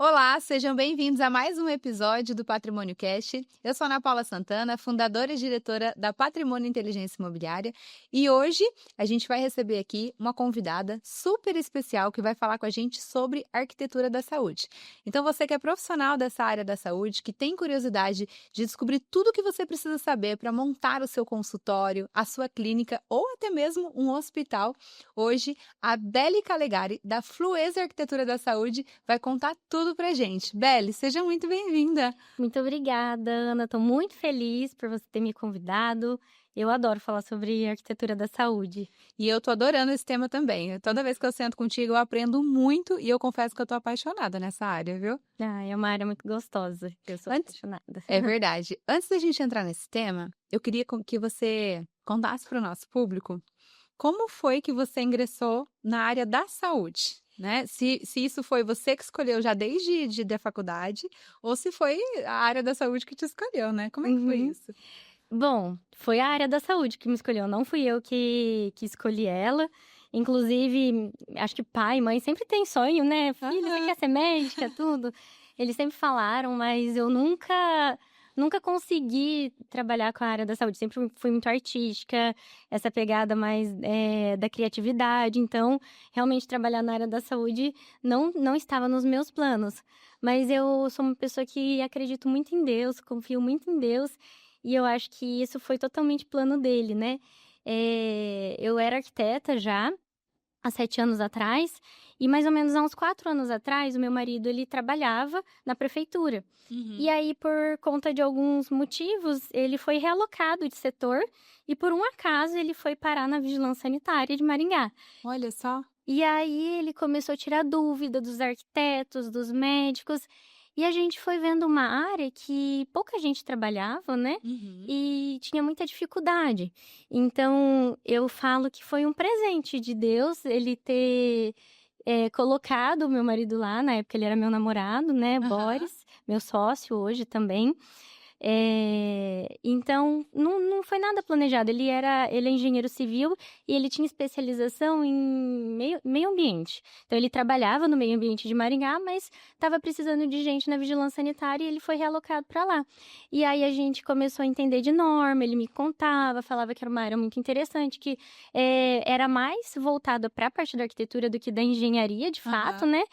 Olá, sejam bem-vindos a mais um episódio do Patrimônio Cast. Eu sou Ana Paula Santana, fundadora e diretora da Patrimônio Inteligência Imobiliária, e hoje a gente vai receber aqui uma convidada super especial que vai falar com a gente sobre arquitetura da saúde. Então, você que é profissional dessa área da saúde, que tem curiosidade de descobrir tudo o que você precisa saber para montar o seu consultório, a sua clínica ou até mesmo um hospital, hoje a Beli Calegari, da Fluência Arquitetura da Saúde, vai contar tudo pra gente. Beli, seja muito bem-vinda. Muito obrigada, Ana. Estou muito feliz por você ter me convidado. Eu adoro falar sobre arquitetura da saúde. E eu tô adorando esse tema também. Toda vez que eu sento contigo, eu aprendo muito e eu confesso que eu tô apaixonada nessa área, viu? Ah, é uma área muito gostosa. Eu sou Antes... apaixonada. É verdade. Antes da gente entrar nesse tema, eu queria que você contasse para o nosso público como foi que você ingressou na área da saúde, né? Se isso foi você que escolheu já desde da faculdade, ou se foi a área da saúde que te escolheu, né? Como é que foi Uhum. isso? Bom, foi a área da saúde que me escolheu, não fui eu que escolhi ela. Inclusive, acho que pai e mãe sempre tem sonho, né? Filha, você Aham. quer ser médica, tudo. Eles sempre falaram, mas eu nunca consegui trabalhar com a área da saúde. Sempre fui muito artística, essa pegada mais da criatividade. Então, realmente trabalhar na área da saúde não estava nos meus planos. Mas eu sou uma pessoa que acredito muito em Deus, confio muito em Deus. E eu acho que isso foi totalmente plano dele, né. Eu era arquiteta já, há 7 anos atrás, e mais ou menos há uns 4 anos atrás, o meu marido, ele trabalhava na prefeitura. E Uhum. aí, por conta de alguns motivos, ele foi realocado de setor e, por um acaso, ele foi parar na vigilância sanitária de Maringá. Olha só. E aí ele começou a tirar dúvida dos arquitetos, dos médicos, e a gente foi vendo uma área que pouca gente trabalhava, né, Uhum. e tinha muita dificuldade. Então eu falo que foi um presente de Deus ele ter, colocado o meu marido lá, na época ele era meu namorado, né, Aham. Boris, meu sócio hoje também. Então não foi nada planejado, ele é engenheiro civil e ele tinha especialização em meio ambiente. Então ele trabalhava no meio ambiente de Maringá, mas estava precisando de gente na vigilância sanitária e ele foi realocado para lá. E aí a gente começou a entender de norma, ele me contava, falava que era uma área muito interessante, que, era mais voltada para a parte da arquitetura do que da engenharia de fato, Aham. né.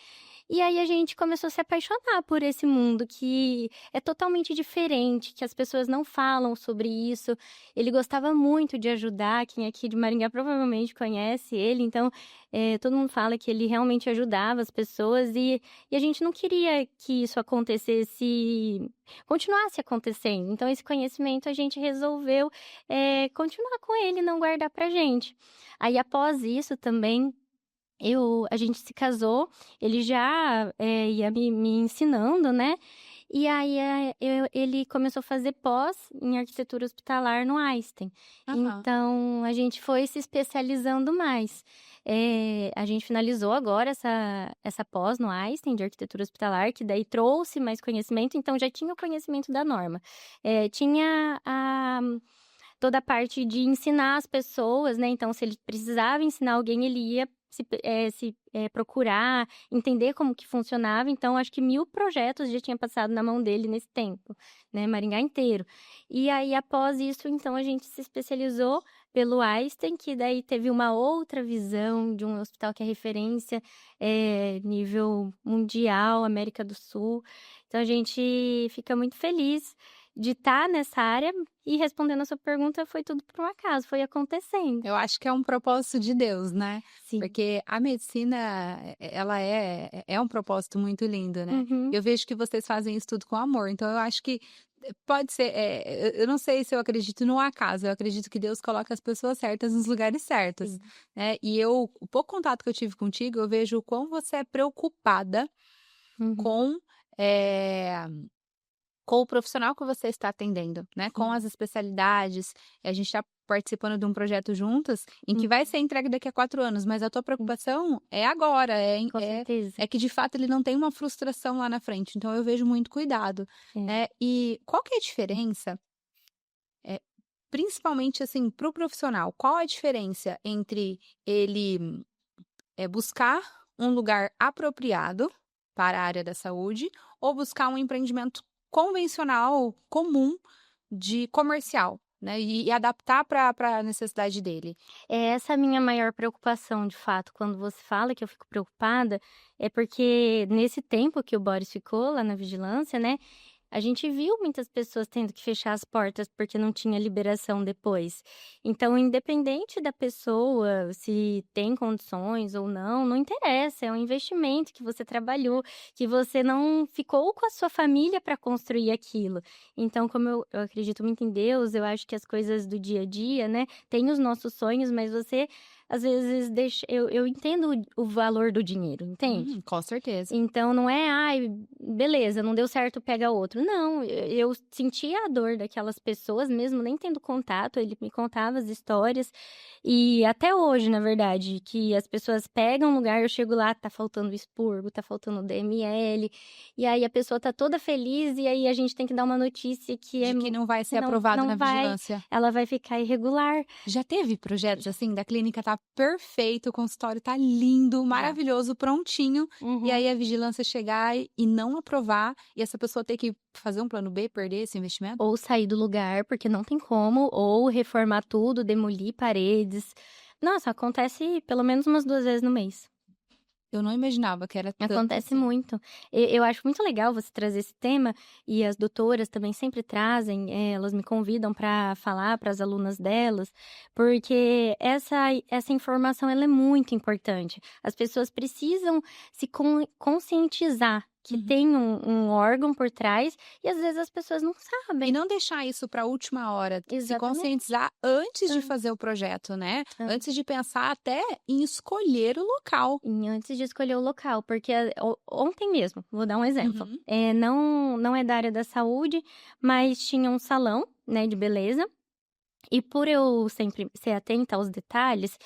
E aí a gente começou a se apaixonar por esse mundo que é totalmente diferente, que as pessoas não falam sobre isso. Ele gostava muito de ajudar, quem é aqui de Maringá provavelmente conhece ele, então, todo mundo fala que ele realmente ajudava as pessoas e a gente não queria que isso continuasse acontecendo. Então esse conhecimento a gente resolveu, continuar com ele e não guardar pra gente. Aí após isso também a gente se casou, ele já, ia me ensinando, né, e aí, ele começou a fazer pós em arquitetura hospitalar no Einstein. Aham. Então a gente foi se especializando mais. A gente finalizou agora essa pós no Einstein de arquitetura hospitalar, que daí trouxe mais conhecimento, então já tinha o conhecimento da norma. Tinha toda a parte de ensinar as pessoas, né, então se ele precisava ensinar alguém, ele ia procurar, entender como que funcionava, então acho que 1000 projetos já tinha passado na mão dele nesse tempo, né, Maringá inteiro. E aí após isso, então, a gente se especializou pelo Einstein, que daí teve uma outra visão de um hospital que é referência, nível mundial, América do Sul. Então a gente fica muito feliz de estar nessa área e respondendo a sua pergunta, foi tudo por um acaso, foi acontecendo. Eu acho que é um propósito de Deus, né? Sim. Porque a medicina, ela é um propósito muito lindo, né? Uhum. Eu vejo que vocês fazem isso tudo com amor, então eu acho que pode ser, eu não sei se eu acredito no acaso, eu acredito que Deus coloca as pessoas certas nos lugares certos, Sim. né? E o pouco contato que eu tive contigo, eu vejo o quão você é preocupada Uhum. com, eh, com o profissional que você está atendendo, né, com as Sim. especialidades. A gente está participando de um projeto juntas, em que vai Uhum. ser entregue daqui a 4 anos, mas a tua Sim, preocupação é agora, com certeza. é que de fato ele não tem uma frustração lá na frente, então eu vejo muito cuidado, É. né. E qual que é a diferença, eh, principalmente, assim, para o profissional, qual a diferença entre ele, buscar um lugar apropriado para a área da saúde ou buscar um empreendimento convencional, comum, de comercial, né? E adaptar para a necessidade dele. É essa a minha maior preocupação, de fato. Quando você fala que eu fico preocupada, é porque nesse tempo que o Boris ficou lá na vigilância, né, a gente viu muitas pessoas tendo que fechar as portas porque não tinha liberação depois. Então, independente da pessoa, se tem condições ou não, não interessa, é um investimento que você trabalhou, que você não ficou com a sua família para construir aquilo. Então, como eu acredito muito em Deus, eu acho que as coisas do dia a dia, né, tem os nossos sonhos, mas você às vezes deixa. Eu entendo o valor do dinheiro, entende? Com certeza. Então não é, ai, beleza, não deu certo, pega outro. Não, eu sentia a dor daquelas pessoas, mesmo nem tendo contato, ele me contava as histórias. E até hoje, na verdade, que as pessoas pegam um lugar, eu chego lá, tá faltando expurgo, tá faltando DML, e aí a pessoa tá toda feliz, e aí a gente tem que dar uma notícia que De que não vai ser não, aprovado não na vai, vigilância. ela vai ficar irregular. Já teve projetos assim, da clínica tá perfeito, o consultório tá lindo, maravilhoso, prontinho, e aí a vigilância chegar e não aprovar, e essa pessoa ter que fazer um plano B, perder esse investimento? Ou sair do lugar, porque não tem como, ou reformar tudo, demolir paredes. Nossa, acontece pelo menos umas 2 vezes no mês. Eu não imaginava que era tanto Acontece assim. muito. Eu acho muito legal você trazer esse tema, e as doutoras também sempre trazem, elas me convidam para falar para as alunas delas, porque essa informação ela é muito importante. As pessoas precisam se conscientizar que tem um órgão por trás, e às vezes as pessoas não E sabem. não deixar isso para a última hora, se Exatamente. conscientizar antes de Hã. fazer o projeto, né? Hã. Antes de pensar até em escolher o local. E antes de escolher o local, porque ontem mesmo, vou dar um exemplo. Uhum. Não é da área da saúde, mas tinha um salão, né, de beleza. E por eu sempre ser atenta aos detalhes,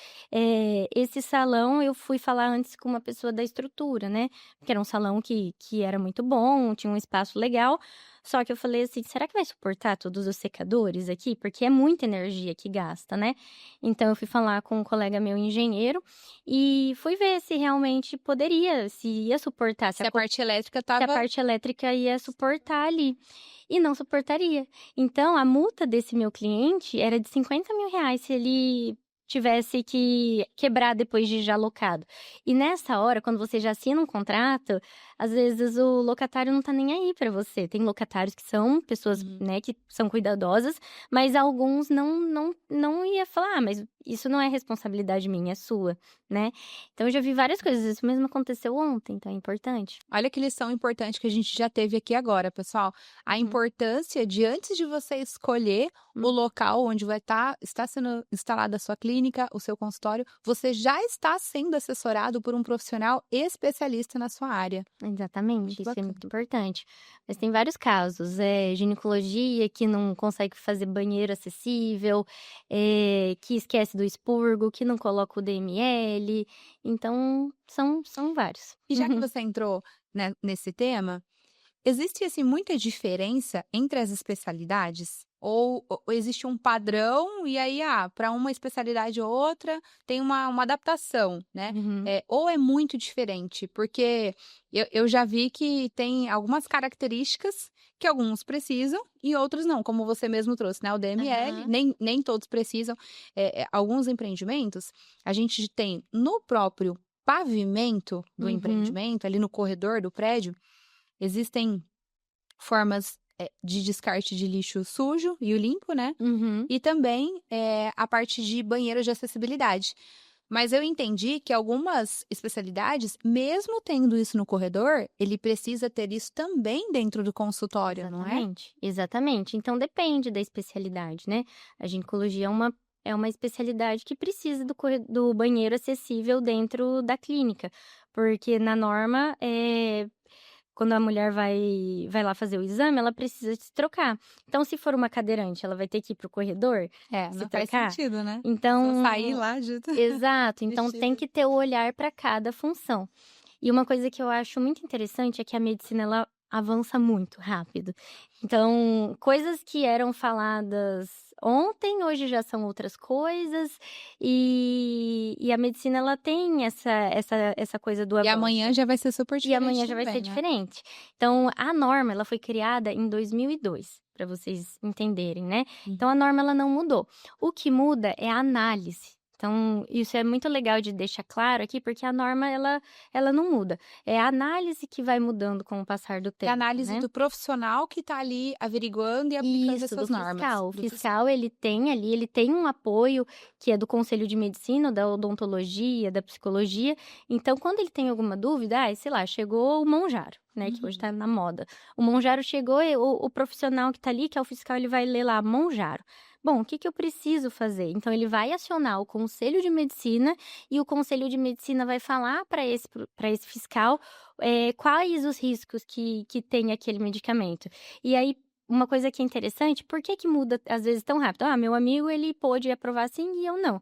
esse salão eu fui falar antes com uma pessoa da estrutura, né, porque era um salão que era muito bom, tinha um espaço legal, só que eu falei assim: "Será que vai suportar todos os secadores aqui?", porque é muita energia que gasta, né. Então eu fui falar com um colega meu engenheiro, e fui ver se realmente poderia, se ia suportar, Se a parte elétrica se a estava. parte elétrica ia suportar ali. E não suportaria. Então, a multa desse meu cliente era de R$ 50.000 se ele tivesse que quebrar depois de já locado. E nessa hora, quando você já assina um contrato, às vezes o locatário não tá nem aí para você. Tem locatários que são pessoas, né, que são cuidadosas, mas alguns não ia falar: mas isso não é responsabilidade minha, é sua, né. Então eu já vi várias coisas, isso mesmo aconteceu ontem, então é importante. Olha que lição importante que a gente já teve aqui agora, pessoal. A importância de, antes de você escolher o local onde está sendo instalada a sua clínica, o seu consultório, você já está sendo assessorado por um profissional especialista na sua área. Exatamente, Muito isso é bacana. muito importante. Mas tem vários casos, ginecologia que não consegue fazer banheiro acessível, que esquece do expurgo, que não coloca o DML, então são vários. E já que você entrou, né, nesse tema, existe, assim, muita diferença entre as especialidades? Ou existe um padrão e aí, para uma especialidade ou outra tem uma adaptação, né? Uhum. Ou é muito diferente? Porque eu já vi que tem algumas características que alguns precisam e outros não, como você mesmo trouxe, né? O DML, Aham. nem todos precisam. Alguns empreendimentos, a gente tem no próprio pavimento do Uhum. empreendimento, ali no corredor do prédio, existem formas, de descarte de lixo sujo e o limpo, né, Uhum. e também, a parte de banheiros de acessibilidade. Mas eu entendi que algumas especialidades, mesmo tendo isso no corredor, ele precisa ter isso também dentro do consultório, não é? Exatamente. Então depende da especialidade, né. A ginecologia é uma especialidade que precisa do banheiro acessível dentro da clínica, porque na norma, quando a mulher vai lá fazer o exame, ela precisa se trocar. Então, se for uma cadeirante, ela vai ter que ir para o corredor se Não faz trocar? sentido, né? Só Então sair lá de exato, então tem vestida. que ter o olhar para cada função. E uma coisa que eu acho muito interessante é que a medicina ela avança muito rápido. Então, coisas que eram faladas ontem, hoje já são outras coisas, e a medicina ela tem essa coisa do E avanço. amanhã já vai ser super E diferente amanhã já vai também, ser né? diferente. Então, a norma, ela foi criada em 2002, para vocês entenderem, né? Então, a norma, ela não mudou. O que muda é a análise. Então, isso é muito legal de deixar claro aqui, porque a norma, ela não muda. É a análise que vai mudando com o passar do É tempo, a análise né? do profissional que está ali averiguando e aplicando Isso, do essas normas. fiscal. O Do fiscal, ele tem ali, ele tem um apoio que é do Conselho de Medicina, da odontologia, da psicologia. Então, quando ele tem alguma dúvida, sei lá, chegou o monjaro, né, que hoje tá na moda. O monjaro chegou e o profissional que tá ali, que é o fiscal, ele vai ler lá, monjaro. Bom, o que eu preciso fazer? Então, ele vai acionar o Conselho de Medicina e o Conselho de Medicina vai falar para esse fiscal quais os riscos que tem aquele medicamento. E aí, uma coisa que é interessante, por que muda às vezes tão rápido? Meu amigo, ele pôde aprovar sim e eu não.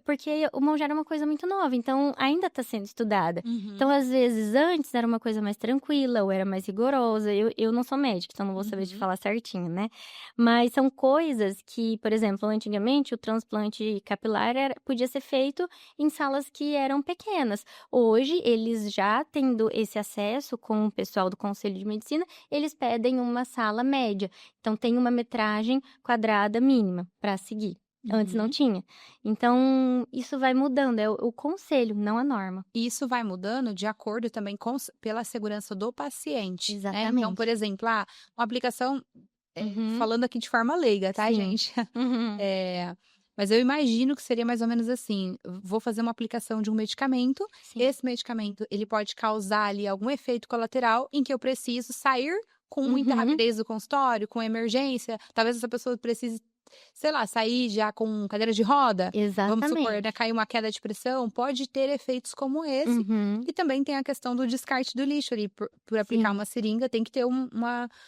Porque o monjaro é uma coisa muito nova, então ainda está sendo estudada. Então, às vezes, antes era uma coisa mais tranquila ou era mais rigorosa. Eu não sou médica, então não vou saber te falar certinho, né? Mas são coisas que, por exemplo, antigamente o transplante capilar podia ser feito em salas que eram pequenas. Hoje, eles já tendo esse acesso com o pessoal do Conselho de Medicina, eles pedem uma sala média. Então, tem uma metragem quadrada mínima para seguir. Antes não tinha. Então, isso vai mudando, é o conselho, não a norma. E isso vai mudando de acordo também pela segurança do paciente, né? Então, Exatamente. por exemplo, uma aplicação, falando aqui de forma leiga, tá, Sim. gente? Mas eu imagino que seria mais ou menos assim, vou fazer uma aplicação de um medicamento, Sim. esse medicamento, ele pode causar ali algum efeito colateral em que eu preciso sair com muita rapidez do consultório, com emergência, talvez essa pessoa precise, sei lá, sair já com cadeira de roda. Vamos supor, Exatamente. né, cair uma queda de pressão, pode ter efeitos como esse. E também tem a questão do descarte do lixo ali, por aplicar Sim. uma seringa, tem que ter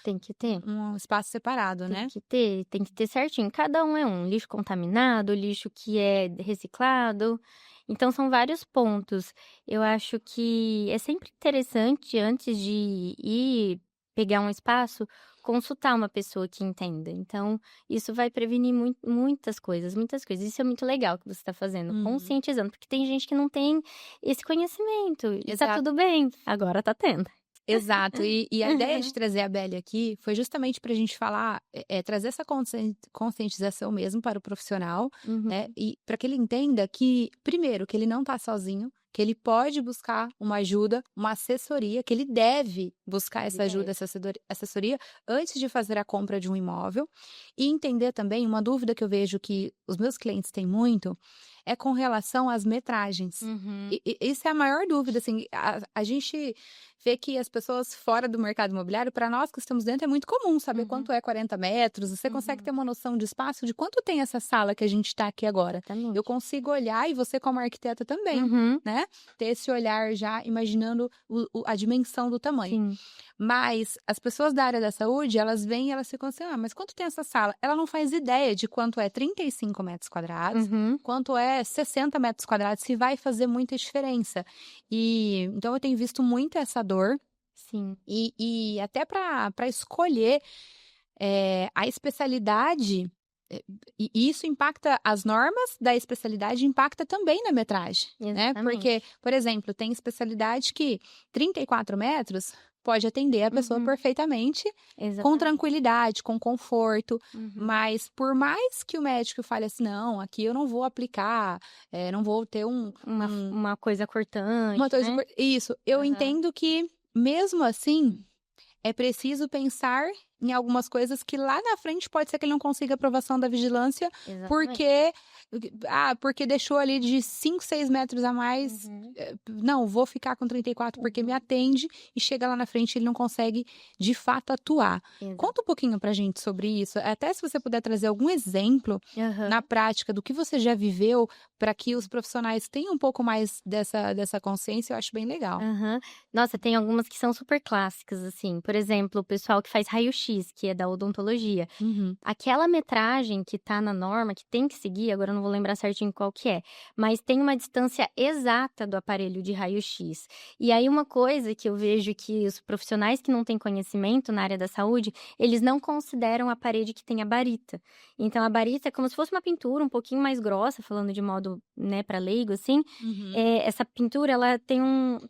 Tem que ter. um espaço separado, né? Tem que ter certinho. Cada um é um. Lixo contaminado, lixo que é reciclado. Então, são vários pontos. Eu acho que é sempre interessante, antes de ir pegar um espaço, consultar uma pessoa que entenda. Então, isso vai prevenir muitas coisas, muitas coisas. Isso é muito legal que você está fazendo, conscientizando. Porque tem gente que não tem esse conhecimento. E tá tudo bem. Agora tá tendo. Exato, e a ideia de trazer a Belle aqui foi justamente para a gente falar, trazer essa conscientização mesmo para o profissional, né? E para que ele entenda que, primeiro, que ele não está sozinho, que ele pode buscar uma ajuda, uma assessoria, que ele deve buscar essa ajuda, essa assessoria, antes de fazer a compra de um imóvel. E entender também, uma dúvida que eu vejo que os meus clientes têm muito, é com relação às metragens. Isso é a maior dúvida, assim, a gente vê que as pessoas fora do mercado imobiliário, para nós que estamos dentro, é muito comum saber quanto é 40 metros, você consegue ter uma noção de espaço, de quanto tem essa sala que a gente está aqui agora. Exatamente. Eu consigo olhar, e você como arquiteta também, né? Ter esse olhar já imaginando a dimensão do tamanho. Sim. Mas as pessoas da área da saúde, elas vêm e elas ficam assim, mas quanto tem essa sala? Ela não faz ideia de quanto é 35 metros quadrados, quanto é 60 metros quadrados, se vai fazer muita diferença. E então eu tenho visto muito essa dor. Sim. E até para escolher a especialidade, e isso impacta as normas da especialidade, impacta também na metragem, né? Porque, por exemplo, tem especialidade que 34 metros pode atender a pessoa perfeitamente, com tranquilidade, com conforto, mas por mais que o médico fale assim, não, aqui eu não vou aplicar, não vou ter uma coisa cortante, uma coisa, né? isso, eu entendo que, mesmo assim, é preciso pensar em algumas coisas que lá na frente pode ser que ele não consiga aprovação da vigilância, porque deixou ali de 5, 6 metros a mais. Não, vou ficar com 34 porque me atende, e chega lá na frente ele não consegue de fato atuar. Conta um pouquinho pra gente sobre isso, até se você puder trazer algum exemplo na prática do que você já viveu, para que os profissionais tenham um pouco mais dessa consciência, eu acho bem legal. Nossa, tem algumas que são super clássicas, assim. Por exemplo, o pessoal que faz raio-x. raio-x, que é da odontologia. Uhum. Aquela metragem que tá na norma, que tem que seguir, agora eu não vou lembrar certinho qual que é, mas tem uma distância exata do aparelho de raio-x. E aí uma coisa que eu vejo que os profissionais que não têm conhecimento na área da saúde, eles não consideram a parede que tem a barita. Então a barita é como se fosse uma pintura um pouquinho mais grossa, falando de modo, né, para leigo assim. Uhum. Essa pintura ela tem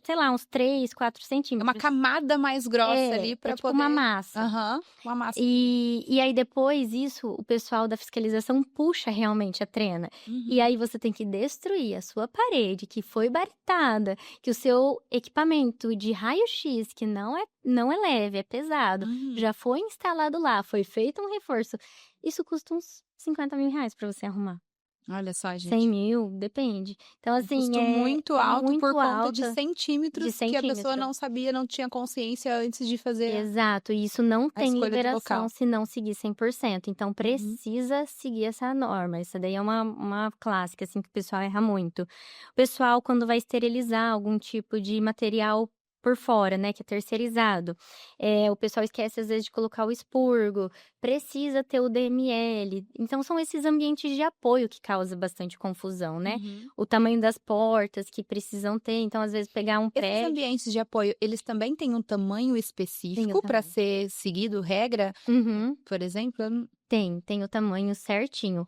sei lá, uns 3, 4 É uma centímetros. camada mais grossa ali É para tipo uma poder. massa. Aham, uma massa. E aí depois isso, o pessoal da fiscalização puxa realmente a trena. E Uhum. aí você tem que destruir a sua parede que foi baritada, que o seu equipamento de raio-x, que não é leve, é pesado, Uhum. já foi instalado lá, foi feito um reforço. Isso custa uns R$ 50.000 para você arrumar. Olha só, 100 gente. mil, depende. Então, Um assim, custo muito é alto por muito conta de alta de centímetros que a pessoa centímetro. não sabia, não tinha consciência antes de fazer Exato, e isso não a tem escolha do liberação local. se não seguir 100%, então Uhum. precisa seguir essa norma, isso daí é uma clássica, assim, que o pessoal erra muito. O pessoal quando vai esterilizar algum tipo de material por fora, né, que é terceirizado, o pessoal esquece às vezes de colocar o expurgo, precisa ter o DML, então são esses ambientes de apoio que causa bastante confusão, né. Uhum. O tamanho das portas que precisam ter, então às vezes pegar um Esses prédio ambientes de apoio, eles também têm um tamanho tem o específico para tamanho. ser seguido regra, Uhum. por exemplo? Eu não. Tem o tamanho certinho.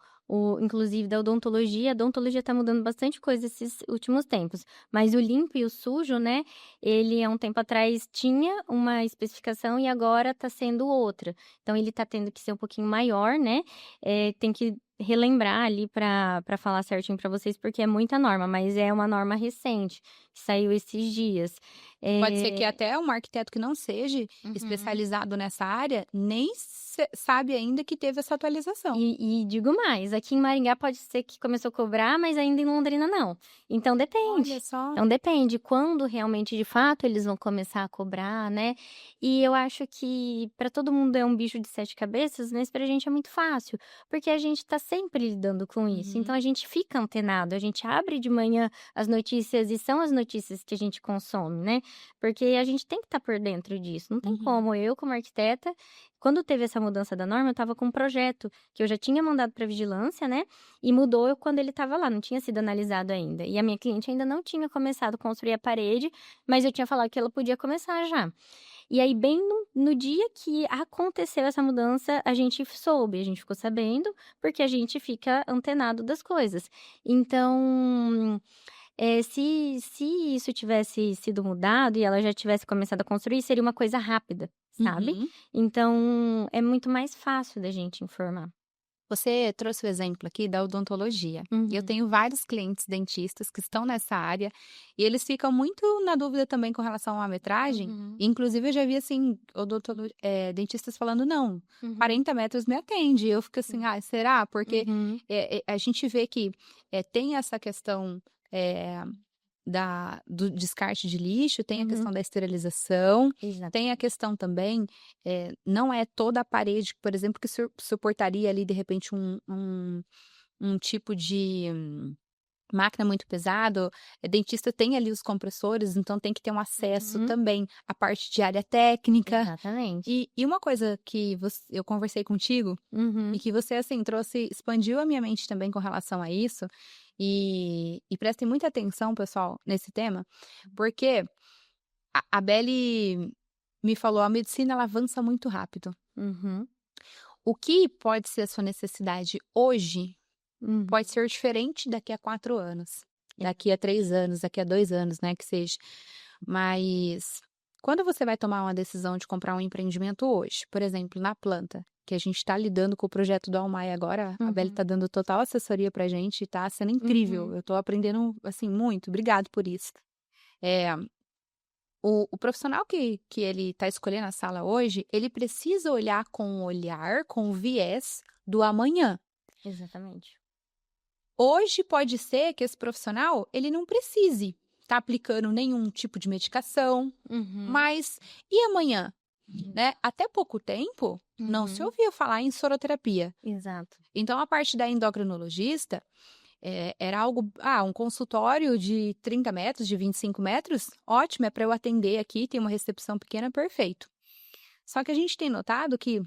Inclusive da odontologia, a odontologia tá mudando bastante coisa esses últimos tempos, mas o limpo e o sujo, né, ele há um tempo atrás tinha uma especificação e agora tá sendo outra. Então ele tá tendo que ser um pouquinho maior, né, tem que relembrar ali para falar certinho para vocês, porque é muita norma, mas é uma norma recente, que saiu esses dias. Pode ser que Eh até um arquiteto que não seja uhum. especializado nessa área nem sabe ainda que teve essa atualização. E digo mais, aqui em Maringá pode ser que começou a cobrar, mas ainda em Londrina não. Então Olha depende. só. Então depende quando realmente de fato eles vão começar a cobrar, né. E eu acho que para todo mundo é um bicho de 7 cabeças, mas pra gente é muito fácil, porque a gente tá sempre lidando com isso, Uhum. então a gente fica antenado, a gente abre de manhã as notícias e são as notícias que a gente consome, né, porque a gente tem que estar por dentro disso, não tem Uhum. como eu como arquiteta quando teve essa mudança da norma, eu estava com um projeto que eu já tinha mandado para vigilância, né, e mudou quando ele estava lá, não tinha sido analisado ainda. E a minha cliente ainda não tinha começado a construir a parede, mas eu tinha falado que ela podia começar já. E aí, bem no dia que aconteceu essa mudança, a gente soube, a gente ficou sabendo, porque a gente fica antenado das coisas. Então, se isso tivesse sido mudado e ela já tivesse começado a construir, seria uma coisa rápida, sabe. Uhum. Então, é muito mais fácil da gente informar. Você trouxe o exemplo aqui da odontologia. Eu Uhum, tenho vários clientes dentistas que estão nessa área e eles ficam muito na dúvida também com relação à metragem. uhum, Inclusive, eu já vi assim, dentistas falando, não, uhum, 40 metros me atende. Eu fico assim, ah, será? Porque uhum, a gente vê que tem essa questão. eh, do descarte de lixo, tem a uhum. questão da esterilização, tem a Exatamente. questão também, não é toda a parede, por exemplo, que suportaria ali de repente um tipo de máquina muito pesado, dentista tem ali os compressores, então tem que ter um acesso Uhum, também à parte de área técnica. exatamente. E uma coisa que eu conversei contigo e Uhum, que você, assim, trouxe expandiu a minha mente também com relação a isso, e prestem muita atenção, pessoal, nesse tema, porque a Belle me falou: "A medicina ela avança muito rápido. uhum, O que pode ser a sua necessidade hoje, uhum. pode ser diferente daqui a 4 anos, daqui a Exato. 3 anos, daqui a 2 anos, né, que seja. Mas quando você vai tomar uma decisão de comprar um empreendimento hoje, por exemplo, na planta, que a gente está lidando com o projeto do Almae agora, a Belle Uhum, está dando total assessoria pra gente e tá sendo incrível. uhum, Eu estou aprendendo, assim, muito. Obrigado por isso. Eh, o profissional que ele está escolhendo a sala hoje, ele precisa olhar com o olhar, com o viés do amanhã. exatamente. Hoje pode ser que esse profissional, ele não precise estar aplicando nenhum tipo de medicação, Uhum, mas e amanhã, né? Até pouco tempo não se uhum, ouvia falar em soroterapia. exato. Então a parte da endocrinologista, era algo, um consultório de 30 metros, de 25 metros, ótimo, é para eu atender aqui, tem uma recepção pequena, perfeito. Só que a gente tem notado que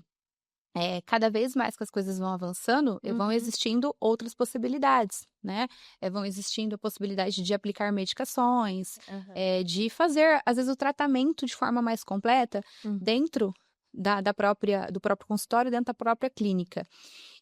cada vez mais que as coisas vão avançando, vão Uhum. existindo outras possibilidades, né? Vão existindo a possibilidade de aplicar medicações, Aham. de fazer, às vezes, o tratamento de forma mais completa Uhum. dentro do próprio consultório, dentro da própria clínica.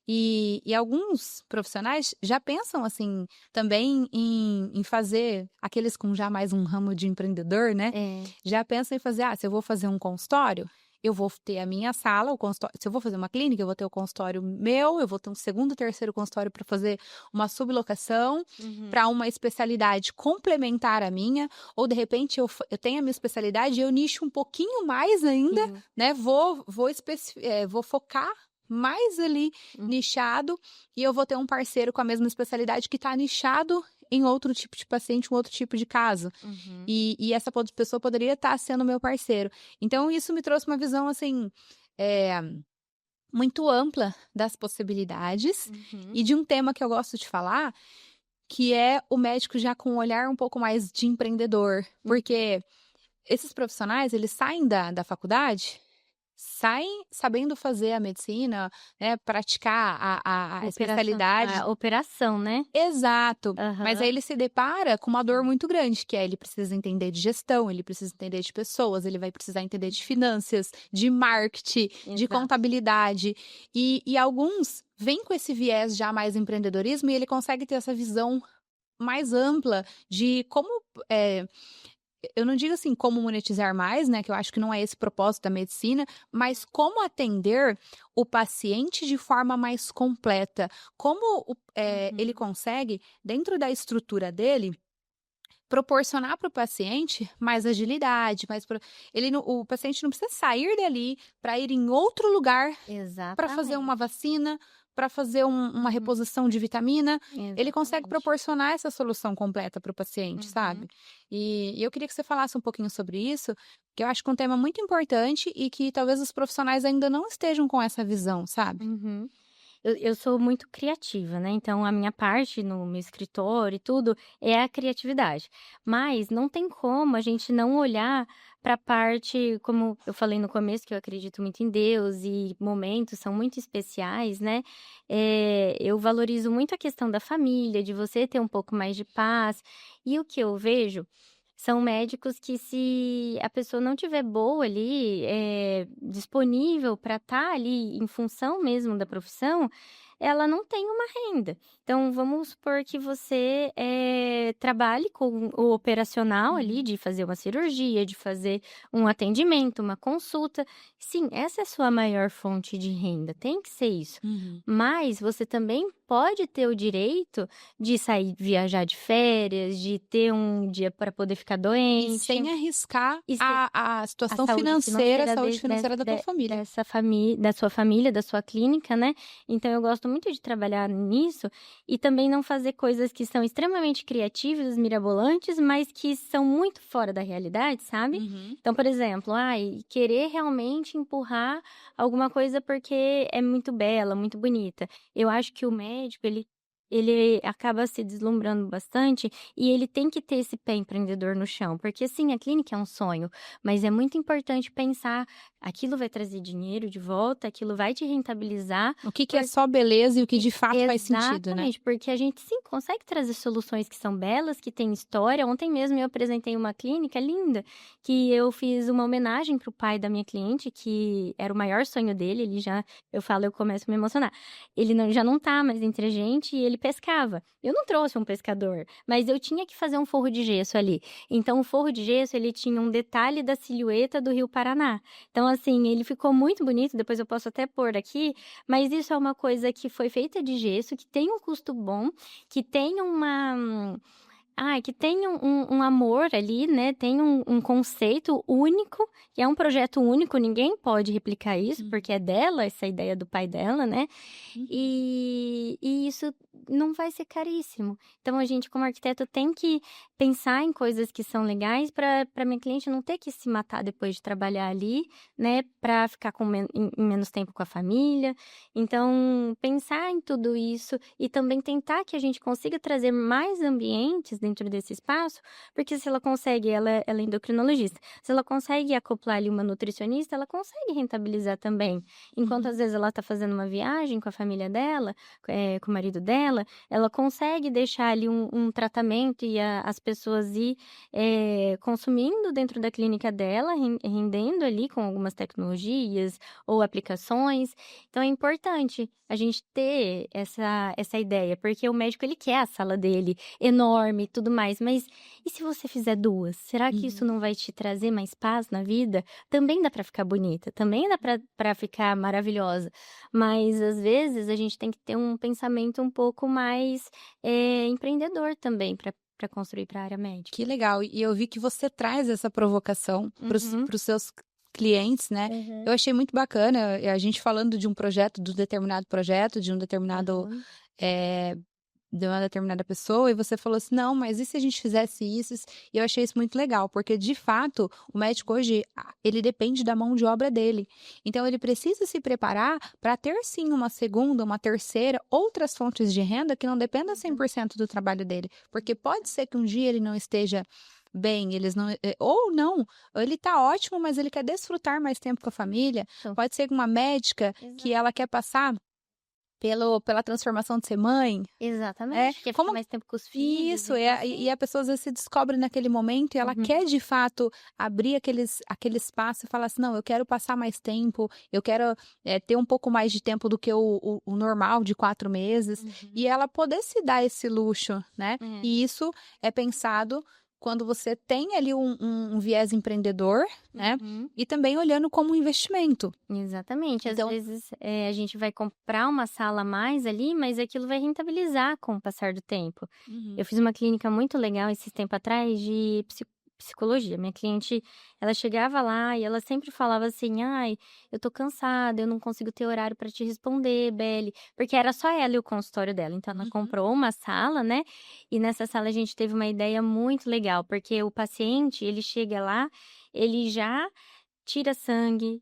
E alguns profissionais já pensam, assim, também em fazer, aqueles com já mais um ramo de empreendedor, né? É. Já pensam em fazer, se eu vou fazer um consultório, eu vou ter a minha sala, o consultório. Se eu vou fazer uma clínica, eu vou ter o consultório meu, eu vou ter um segundo, terceiro consultório para fazer uma sublocação Uhum. para uma especialidade complementar à minha, ou de repente eu tenho a minha especialidade e eu nicho um pouquinho mais ainda, Sim. né? Vou focar mais ali Uhum. nichado, e eu vou ter um parceiro com a mesma especialidade que está nichado em outro tipo de paciente, um outro tipo de caso. Uhum. E essa pessoa poderia estar sendo meu parceiro. Então, isso me trouxe uma visão, assim, muito ampla das possibilidades Uhum. e de um tema que eu gosto de falar, que é o médico já com um olhar um pouco mais de empreendedor. Uhum. Porque esses profissionais, eles saem da faculdade, saem sabendo fazer a medicina, né, praticar a especialidade. A operação, né? Exato. Mas aí Aham. ele se depara com uma dor muito grande, que é ele precisa entender de gestão, ele precisa entender de pessoas, ele vai precisar entender de finanças, de marketing, de Exato. contabilidade. E alguns vêm com esse viés já mais empreendedorismo e ele consegue ter essa visão mais ampla de como. Eu não digo assim como monetizar mais, né? Que eu acho que não é esse o propósito da medicina, mas como atender o paciente de forma mais completa. Como ele Uhum. consegue, dentro da estrutura dele, proporcionar para o paciente mais agilidade, o paciente não precisa sair dali para ir em outro lugar para fazer uma Exatamente. vacina, para fazer uma Uhum. reposição de vitamina. Ele consegue Exatamente. proporcionar essa solução completa para o paciente, Uhum. sabe? E eu queria que você falasse um pouquinho sobre isso, que eu acho que é um tema muito importante e que talvez os profissionais ainda não estejam com essa visão, sabe? Uhum. Eu sou muito criativa, né, então a minha parte no meu escritório e tudo é a criatividade. Mas não tem como a gente não olhar para a parte, como eu falei no começo, que eu acredito muito em Deus e momentos são muito especiais, né, eu valorizo muito a questão da família, de você ter um pouco mais de paz. E o que eu vejo são médicos que, se a pessoa não tiver boa ali, disponível para estar ali em função mesmo da profissão, ela não tem uma renda. Então, vamos supor que você, trabalhe com o operacional ali, Uhum. de fazer uma cirurgia, de fazer um atendimento, uma consulta. Sim, essa é a sua maior fonte de renda, tem que ser isso. Uhum. Mas você também pode ter o direito de sair viajar de férias, de ter um dia para poder ficar E doente, sem arriscar e ser a a situação saúde financeira, a financeira saúde financeira da tua família. dessa família, da sua família, da sua clínica, né. Então eu gosto muito de trabalhar nisso, e também não fazer coisas que são extremamente criativas, mirabolantes, mas que são muito fora da realidade, sabe. Uhum. Então, por exemplo, querer realmente empurrar alguma coisa porque é muito bela, muito bonita. Eu acho que o médico, ele acaba se deslumbrando bastante, e ele tem que ter esse pé empreendedor no chão, porque sim, a clínica é um sonho, mas é muito importante pensar: aquilo vai trazer dinheiro de volta, aquilo vai te rentabilizar, O que que é por só beleza e o que e de fato faz sentido, né? exatamente, porque a gente sim consegue trazer soluções que são belas, que têm história. Ontem mesmo eu apresentei uma clínica linda, que eu fiz uma homenagem para o pai da minha cliente, que era o maior sonho dele. Ele já, eu falo, eu começo a me emocionar. Ele já não tá mais entre a gente, e ele pescava. Eu não trouxe um pescador, mas eu tinha que fazer um forro de gesso ali. Então o forro de gesso, ele tinha um detalhe da silhueta do Rio Paraná. Então assim, ele ficou muito bonito, depois eu posso até pôr aqui, mas isso é uma coisa que foi feita de gesso, que tem um custo bom, que tem que tem um amor ali, né, tem um conceito único, que é um projeto único, ninguém pode replicar isso, porque é dela, essa ideia do pai dela, né, Uhum. e isso não vai ser caríssimo. Então a gente, como arquiteto, tem que pensar em coisas que são legais para minha cliente não ter que se matar depois de trabalhar ali, né, para ficar com em menos tempo com a família. Então, pensar em tudo isso e também tentar que a gente consiga trazer mais ambientes dentro desse espaço, porque se ela consegue, ela é endocrinologista, se ela consegue acoplar ali uma nutricionista, ela consegue rentabilizar também. Enquanto às vezes ela está fazendo uma viagem com a família dela, com o marido dela, ela consegue deixar ali um tratamento e as pessoas ir consumindo dentro da clínica dela, rendendo ali com algumas tecnologias ou aplicações. Então é importante a gente ter essa ideia, porque o médico ele quer a sala dele enorme e tudo mais, mas e se você fizer 2? Será que isso não vai te trazer mais paz na vida? Também dá para ficar bonita, também dá para ficar maravilhosa, mas às vezes a gente tem que ter um pensamento um pouco mais empreendedor também para construir para a área médica. Que legal. E eu vi que você traz essa provocação para os seus clientes, né? Eu achei muito bacana a gente falando de um projeto, de um determinado projeto, de um determinado de uma determinada pessoa, e você falou assim, não, mas e se a gente fizesse isso? E eu achei isso muito legal, porque de fato, o médico hoje, ele depende da mão de obra dele. Então, ele precisa se preparar para ter sim uma segunda, uma terceira, outras fontes de renda que não dependam 100% do trabalho dele. Porque pode ser que um dia ele não esteja bem, ou não, ele tá ótimo, mas ele quer desfrutar mais tempo com a família. Pode ser uma médica que ela quer passar pela transformação de ser mãe. Exatamente, quer ficar mais tempo com os filhos. Isso, e a pessoa às vezes se descobre naquele momento e ela quer de fato abrir aquele espaço e falar assim, não, eu quero passar mais tempo, eu quero ter um pouco mais de tempo do que o normal de 4 meses, e ela poder se dar esse luxo, né? E isso é pensado quando você tem ali um viés empreendedor, né? E também olhando como um investimento. Exatamente. Às vezes a gente vai comprar uma sala a mais ali, mas aquilo vai rentabilizar com o passar do tempo. Eu fiz uma clínica muito legal esse tempo atrás de psicologia. Minha cliente, ela chegava lá e ela sempre falava assim, ai, eu tô cansada, eu não consigo ter horário para te responder, Beli, porque era só ela e o consultório dela. Então, ela comprou uma sala, né? E nessa sala a gente teve uma ideia muito legal, porque o paciente, ele chega lá, ele já tira sangue,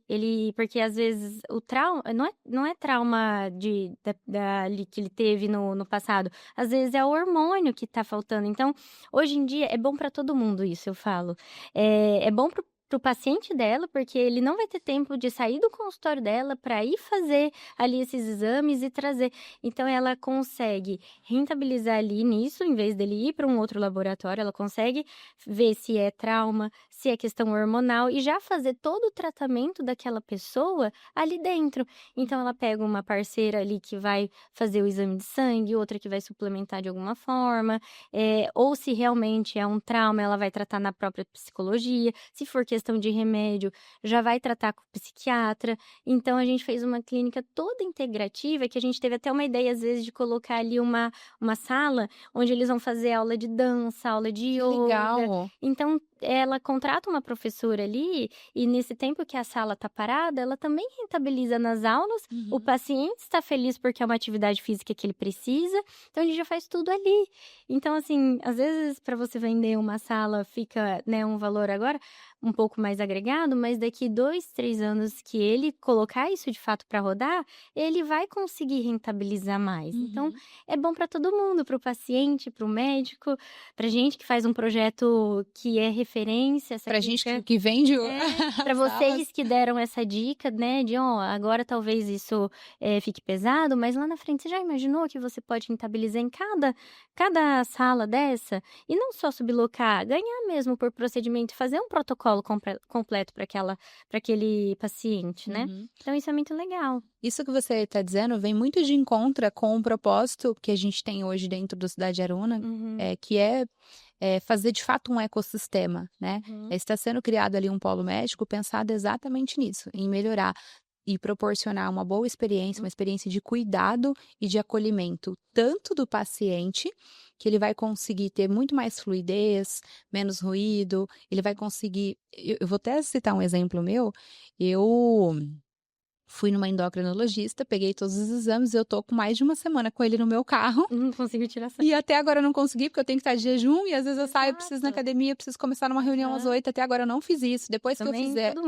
porque às vezes o trauma, não é trauma que ele teve no passado, às vezes é o hormônio que tá faltando. Então, hoje em dia, é bom para todo mundo isso, eu falo. É bom pro paciente dela, porque ele não vai ter tempo de sair do consultório dela para ir fazer ali esses exames e trazer. Então, ela consegue rentabilizar ali nisso, em vez dele ir para um outro laboratório, ela consegue ver se é trauma, se é questão hormonal e já fazer todo o tratamento daquela pessoa ali dentro. Então, ela pega uma parceira ali que vai fazer o exame de sangue, outra que vai suplementar de alguma forma, ou se realmente é um trauma, ela vai tratar na própria psicologia. Se for questão de remédio, já vai tratar com o psiquiatra. Então, a gente fez uma clínica toda integrativa, que a gente teve até uma ideia, às vezes, de colocar ali uma sala onde eles vão fazer aula de dança, aula de yoga. Legal! Então, ela contrata uma professora ali e nesse tempo que a sala tá parada, ela também rentabiliza nas aulas, o paciente está feliz porque é uma atividade física que ele precisa, então ele já faz tudo ali. Então, assim, às vezes para você vender uma sala fica, né, um valor agora um pouco mais agregado, mas daqui 2, 3 anos que ele colocar isso de fato para rodar, ele vai conseguir rentabilizar mais. Então, é bom para todo mundo, para o paciente, para o médico, para gente que faz um projeto que é referência. Pra gente que vende para vocês que deram essa dica, né, de agora talvez isso fique pesado, mas lá na frente você já imaginou que você pode rentabilizar em cada sala dessa? E não só sublocar, ganhar mesmo por procedimento, fazer um protocolo completo para aquele paciente, né? Então isso é muito legal. Isso que você está dizendo vem muito de encontro com o propósito que a gente tem hoje dentro do Cidade Aruna, que é fazer de fato um ecossistema, né? Está sendo criado ali um polo médico pensado exatamente nisso, em melhorar e proporcionar uma boa experiência, uma experiência de cuidado e de acolhimento, tanto do paciente, que ele vai conseguir ter muito mais fluidez, menos ruído, ele vai conseguir... Eu vou até citar um exemplo meu, eu fui numa endocrinologista, peguei todos os exames, eu tô com mais de uma semana com ele no meu carro. Não consigo tirar sangue. E até agora eu não consegui, porque eu tenho que estar de jejum, e às vezes eu saio, eu preciso ir na academia, eu preciso começar numa reunião às 8, até agora eu não fiz isso. Depois que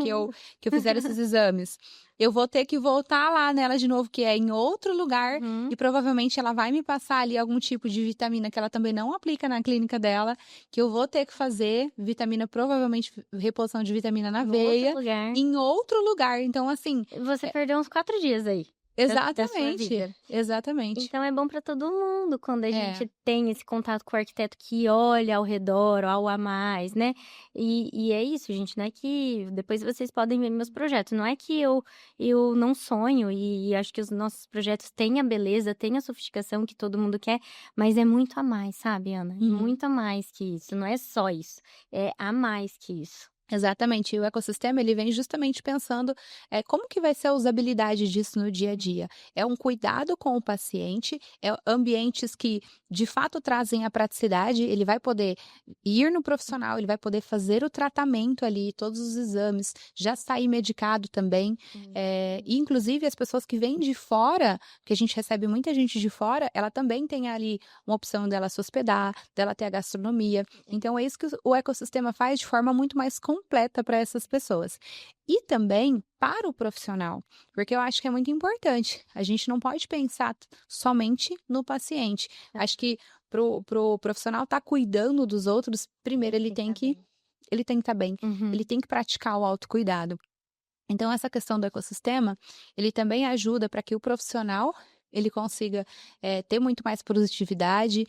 eu fizer esses exames, eu vou ter que voltar lá nela de novo, que é em outro lugar, Uhum. e provavelmente ela vai me passar ali algum tipo de vitamina que ela também não aplica na clínica dela, que eu vou ter que fazer vitamina, provavelmente reposição de vitamina na Em outro veia, lugar. em outro lugar. Então, assim, Você perdeu uns 4 dias aí da sua exatamente, vida. exatamente. Então é bom para todo mundo quando a É. gente tem esse contato com o arquiteto que olha ao redor, ao a mais, né. E é isso, gente, não é que depois vocês podem ver meus projetos, não é que eu não sonho e acho que os nossos projetos têm a beleza, têm a sofisticação que todo mundo quer, mas é muito a mais, sabe, Ana? É Uhum. muito a mais que isso, não é só isso, é a mais que isso. Exatamente, e o ecossistema ele vem justamente pensando, como que vai ser a usabilidade disso no dia a dia. É um cuidado com o paciente, ambientes que de fato trazem a praticidade, ele vai poder ir no profissional, ele vai poder fazer o tratamento ali, todos os exames, já sair medicado também, e inclusive as pessoas que vêm de fora, que a gente recebe muita gente de fora, ela também tem ali uma opção dela se hospedar, dela ter a gastronomia, então é isso que o ecossistema faz de forma muito mais completa para essas pessoas. E também para o profissional, porque eu acho que é muito importante. A gente não pode pensar somente no paciente. Acho que pro profissional estar cuidando dos outros, primeiro ele tem que estar bem. Ele Uhum. tem que praticar o autocuidado. Então essa questão do ecossistema, ele também ajuda para que o profissional ele consiga ter muito mais produtividade.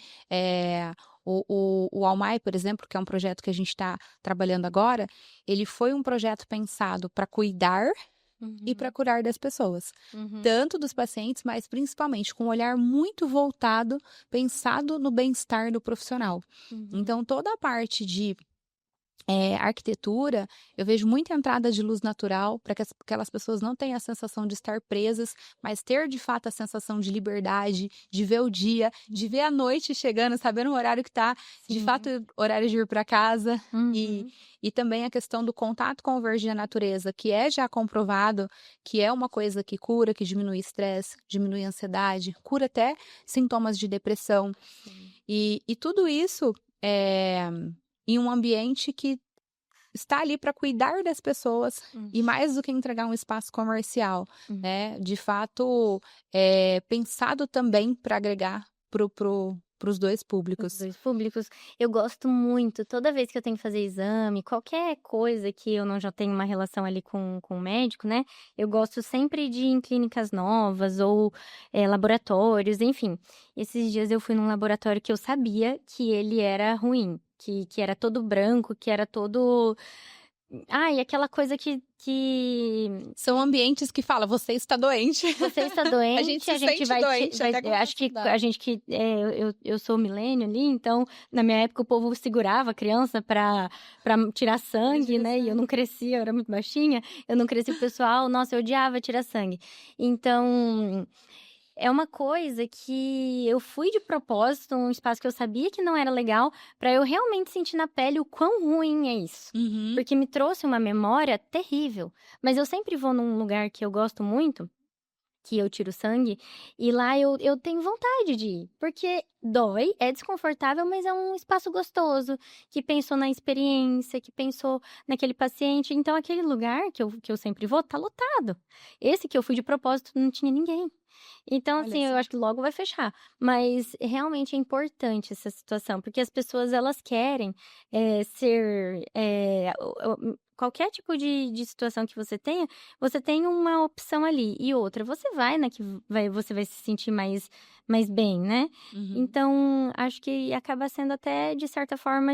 O Almai, por exemplo, que é um projeto que a gente está trabalhando agora, ele foi um projeto pensado para cuidar e para Uhum. curar das pessoas, Uhum. tanto dos pacientes, mas principalmente com um olhar muito voltado, pensado no bem-estar do profissional. Uhum. Então toda a parte de arquitetura, eu vejo muita entrada de luz natural para que aquelas pessoas não tenham a sensação de estar presas, mas ter de fato a sensação de liberdade, de ver o dia, de ver a noite chegando, sabendo o horário que está, de fato, Sim. horário de ir para casa. E, Uhum. e também a questão do contato com o verde da natureza, que é já comprovado que é uma coisa que cura, que diminui estresse, diminui ansiedade, cura até sintomas de depressão. Sim. E tudo isso é, em um ambiente que está ali para cuidar das pessoas Hum. e mais do que entregar um espaço comercial, Hum. né? De fato, pensado também para agregar para os dois Os públicos. 2 públicos. Eu gosto muito, toda vez que eu tenho que fazer exame, qualquer coisa que eu não já tenho uma relação ali com o médico, né, eu gosto sempre de ir em clínicas novas ou, laboratórios, enfim. Esses dias eu fui num laboratório que eu sabia que ele era ruim, que era todo branco, que era todo ai, aquela coisa que São ambientes que fala, você está doente. você está A gente doente, se a gente sente vai te doente vai até com acho que facilidade. a gente que, eu sou milênio ali, então, na minha época o povo segurava a criança pra tirar sangue, Tira né, e eu sangue. não crescia, eu era muito baixinha, eu não crescia com o pessoal, nossa, eu odiava tirar sangue. Então, é uma coisa que eu fui de propósito, um espaço que eu sabia que não era legal, pra eu realmente sentir na pele o quão ruim é isso. Uhum. Porque me trouxe uma memória terrível. Mas eu sempre vou num lugar que eu gosto muito, que eu tiro sangue, e lá eu tenho vontade de ir, porque dói, é desconfortável, mas é um espaço gostoso, que pensou na experiência, que pensou naquele paciente. Então aquele lugar que eu sempre vou, tá lotado. Esse que eu fui de propósito não tinha ninguém. Então, Olha assim, eu só. acho que logo vai fechar. Mas realmente é importante essa situação, porque as pessoas elas querem ser. Qualquer tipo de situação que você tem uma opção ali. E outra, você vai na que você vai se sentir mais bem, né? Uhum. Então, acho que acaba sendo até, de certa forma,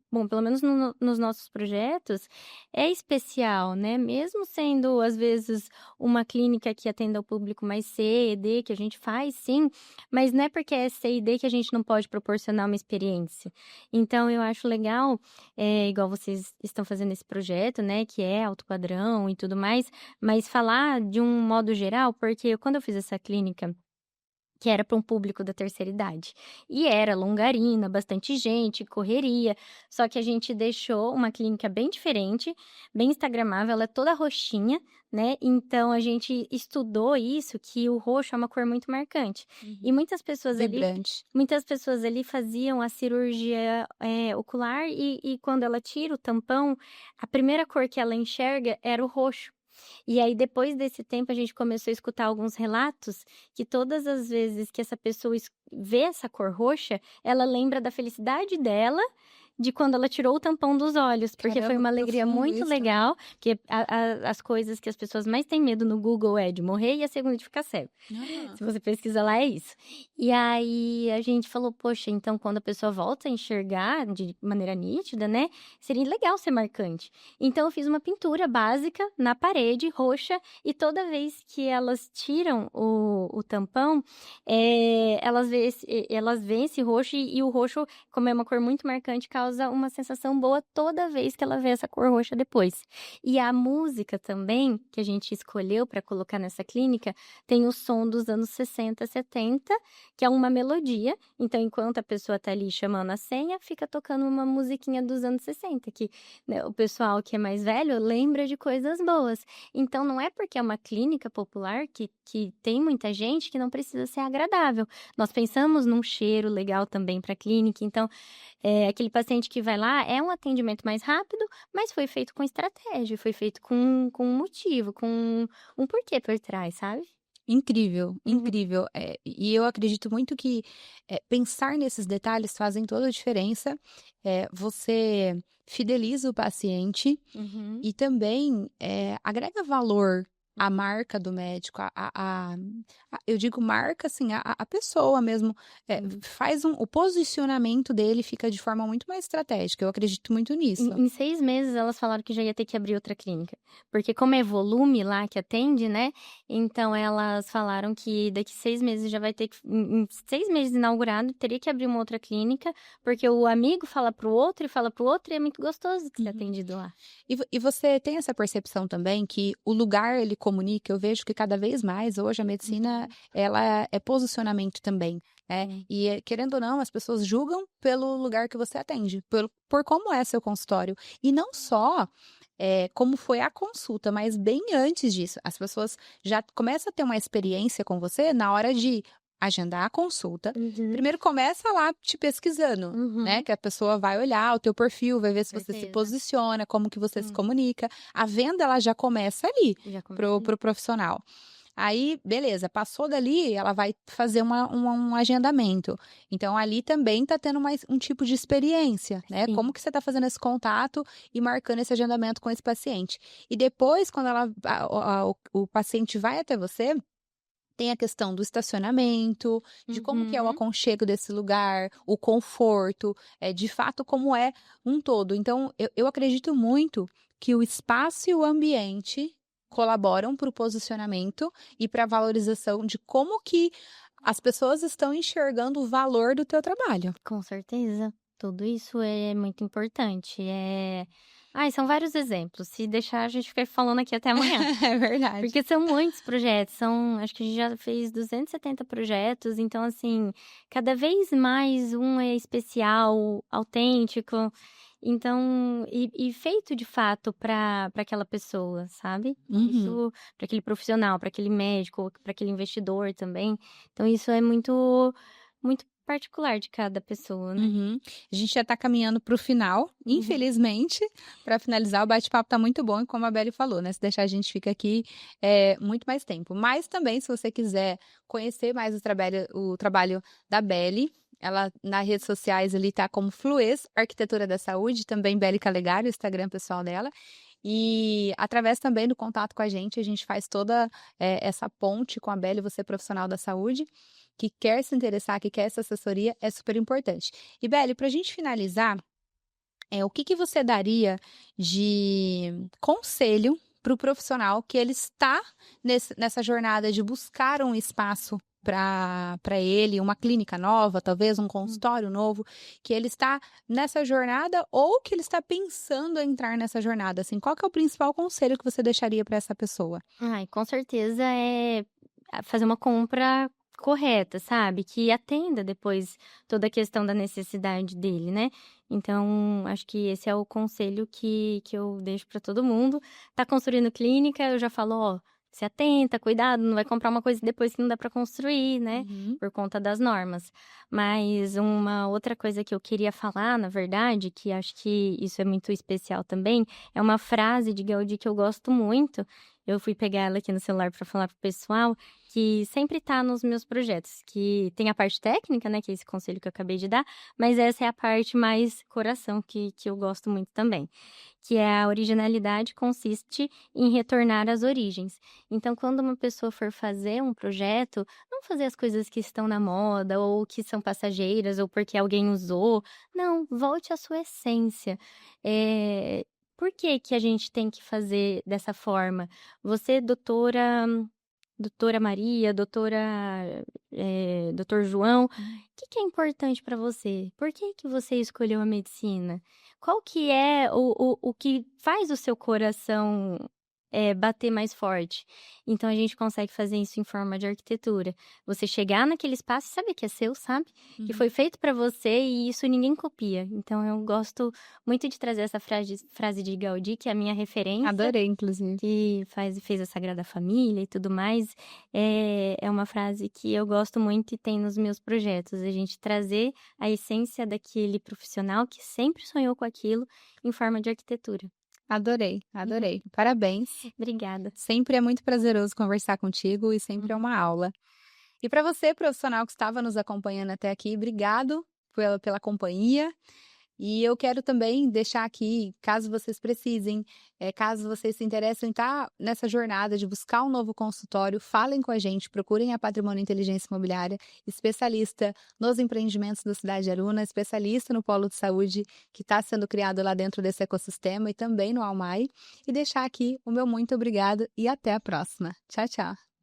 bom, pelo menos nos nossos projetos, é especial, né? Mesmo sendo, às vezes, uma clínica que atenda ao público mais C, D, que a gente faz, sim, mas não é porque é C e D que a gente não pode proporcionar uma experiência. Então, eu acho legal, igual vocês estão fazendo esse projeto, né, que é alto padrão e tudo mais, mas falar de um modo geral, porque quando eu fiz essa clínica que era para um público da terceira idade. E era longarina, bastante gente, correria, só que a gente deixou uma clínica bem diferente, bem instagramável, ela é toda roxinha, né, então a gente estudou isso, que o roxo é uma cor muito marcante. E Uhum. Vibrante. muitas pessoas ali faziam a cirurgia, ocular e quando ela tira o tampão, a primeira cor que ela enxerga era o roxo. E aí, depois desse tempo, a gente começou a escutar alguns relatos que todas as vezes que essa pessoa vê essa cor roxa, ela lembra da felicidade dela de quando ela tirou o tampão dos olhos, porque foi Caramba, uma que alegria profundo muito isso. legal, porque as coisas que as pessoas mais têm medo no Google é de morrer e a segunda de ficar cego. Ah, Se você pesquisa lá, é isso. E aí a gente falou, poxa, então quando a pessoa volta a enxergar de maneira nítida, né? Seria legal ser marcante. Então eu fiz uma pintura básica na parede, roxa, e toda vez que elas tiram o tampão, elas veem esse roxo, e o roxo, como é uma cor muito marcante, causa uma sensação boa toda vez que ela vê essa cor roxa depois. E a música também, que a gente escolheu para colocar nessa clínica, tem o som dos anos 60, 70, que é uma melodia. Então, enquanto a pessoa tá ali chamando a senha, fica tocando uma musiquinha dos anos 60, que, né, o pessoal que é mais velho lembra de coisas boas. Então, não é porque é uma clínica popular que tem muita gente que não precisa ser agradável. Nós pensamos num cheiro legal também para a clínica. Então, aquele paciente que vai lá é um atendimento mais rápido, mas foi feito com estratégia, foi feito com um motivo, com um porquê por trás, sabe? incrível, Uhum. incrível. E eu acredito muito que pensar nesses detalhes fazem toda a diferença. Você fideliza o paciente Uhum. e também agrega valor à marca do médico, eu digo marca, assim, a pessoa mesmo, Sim. o posicionamento dele fica de forma muito mais estratégica. Eu acredito muito nisso. Em 6 meses, elas falaram que já ia ter que abrir outra clínica. Porque como é volume lá que atende, né, então elas falaram que daqui 6 meses já vai ter que em 6 meses inaugurado, teria que abrir uma outra clínica, porque o amigo fala para o outro e fala para o outro, e é muito gostoso de ser Uhum. atendido lá. E você tem essa percepção também que o lugar ele comunica? Eu vejo que cada vez mais hoje a medicina Uhum. ela é posicionamento também, né? Sim. E querendo ou não, as pessoas julgam pelo lugar que você atende, por como é seu consultório. E não só como foi a consulta, mas bem antes disso. As pessoas já começam a ter uma experiência com você na hora de agendar a consulta. Uhum. Primeiro começa lá te pesquisando, né? Uhum. Que a pessoa vai olhar o teu perfil, vai ver se você se Certeza. posiciona, como que você se Sim, comunica. A venda ela já começa ali já começa pro ali. profissional. Aí, beleza, passou dali, ela vai fazer um agendamento. Então, ali também tá tendo mais um tipo de experiência, né? Como Sim. que você tá fazendo esse contato e marcando esse agendamento com esse paciente. E depois, quando o paciente vai até você, tem a questão do estacionamento, de como que é o Uhum. aconchego desse lugar, o conforto, de fato como é um todo. Então, eu acredito muito que o espaço e o ambiente colaboram para o posicionamento e para a valorização de como que as pessoas estão enxergando o valor do teu trabalho. Com certeza. Tudo isso é muito importante. Ai, são vários exemplos. Se deixar, a gente fica falando aqui até amanhã. É verdade. Porque são muitos projetos, acho que a gente já fez 270 projetos, então, assim, cada vez mais um é especial, autêntico, então, e feito de fato para aquela pessoa, sabe? Então, Uhum. isso, para aquele profissional, para aquele médico, para aquele investidor também. Então, isso é muito, muito particular de cada pessoa, né? Uhum. A gente já está caminhando para o final, Uhum. infelizmente, para finalizar, o bate-papo está muito bom, e como a Beli falou, né? Se deixar, a gente fica aqui muito mais tempo. Mas também, se você quiser conhecer mais o trabalho da Beli, ela nas redes sociais ali tá como Fluês Arquitetura da Saúde, também Beli Calegari, o Instagram pessoal dela. E através também do contato com a gente faz toda essa ponte com a Beli, você profissional da saúde que quer se interessar, que quer essa assessoria, é super importante. E, Beli, para a gente finalizar, o que que você daria de conselho para o profissional que ele está nessa jornada de buscar um espaço para ele, uma clínica nova, talvez um Hum. consultório novo, que ele está nessa jornada ou que ele está pensando em entrar nessa jornada, assim, qual que é o principal conselho que você deixaria para essa pessoa? Ai, com certeza é fazer uma compra correta, sabe? Que atenda depois toda a questão da necessidade dele, né? Então, acho que esse é o conselho que eu deixo para todo mundo. Tá construindo clínica, eu já falo, ó, se atenta, cuidado, não vai comprar uma coisa depois que não dá para construir, né? Uhum. Por conta das normas. Mas uma outra coisa que eu queria falar, na verdade, que acho que isso é muito especial também, é uma frase de Gaudí que eu gosto muito. eu fui pegar ela aqui no celular para falar pro pessoal, que sempre tá nos meus projetos, que tem a parte técnica, né, que é esse conselho que eu acabei de dar, mas essa é a parte mais coração que eu gosto muito também, que é a originalidade consiste em retornar às origens. Então, quando uma pessoa for fazer um projeto, não fazer as coisas que estão na moda ou que são passageiras ou porque alguém usou. Não, volte à sua essência. Por que que a gente tem que fazer dessa forma? Você, doutora Maria, doutor João, o que é importante para você? Por que que você escolheu a medicina? Qual que é o que faz o seu coração bater mais forte? Então a gente consegue fazer isso em forma de arquitetura. Você chegar naquele espaço e saber que é seu, sabe? Que foi feito para você e isso ninguém copia. Então eu gosto muito de trazer essa frase de Gaudí, que é a minha referência. Adorei, inclusive. Que fez a Sagrada Família e tudo mais, é uma frase que eu gosto muito e tem nos meus projetos. A gente trazer a essência daquele profissional que sempre sonhou com aquilo em forma de arquitetura. Adorei. Parabéns. Obrigada. Sempre é muito prazeroso conversar contigo e sempre é uma aula. E para você, profissional que estava nos acompanhando até aqui, obrigado pela companhia. E eu quero também deixar aqui, caso vocês precisem, caso vocês se interessem em estar nessa jornada de buscar um novo consultório, falem com a gente, procurem a Patrimônio Inteligência Imobiliária, especialista nos empreendimentos da cidade de Aruna, especialista no polo de saúde que está sendo criado lá dentro desse ecossistema e também no Almai. E deixar aqui o meu muito obrigado e até a próxima. Tchau, tchau.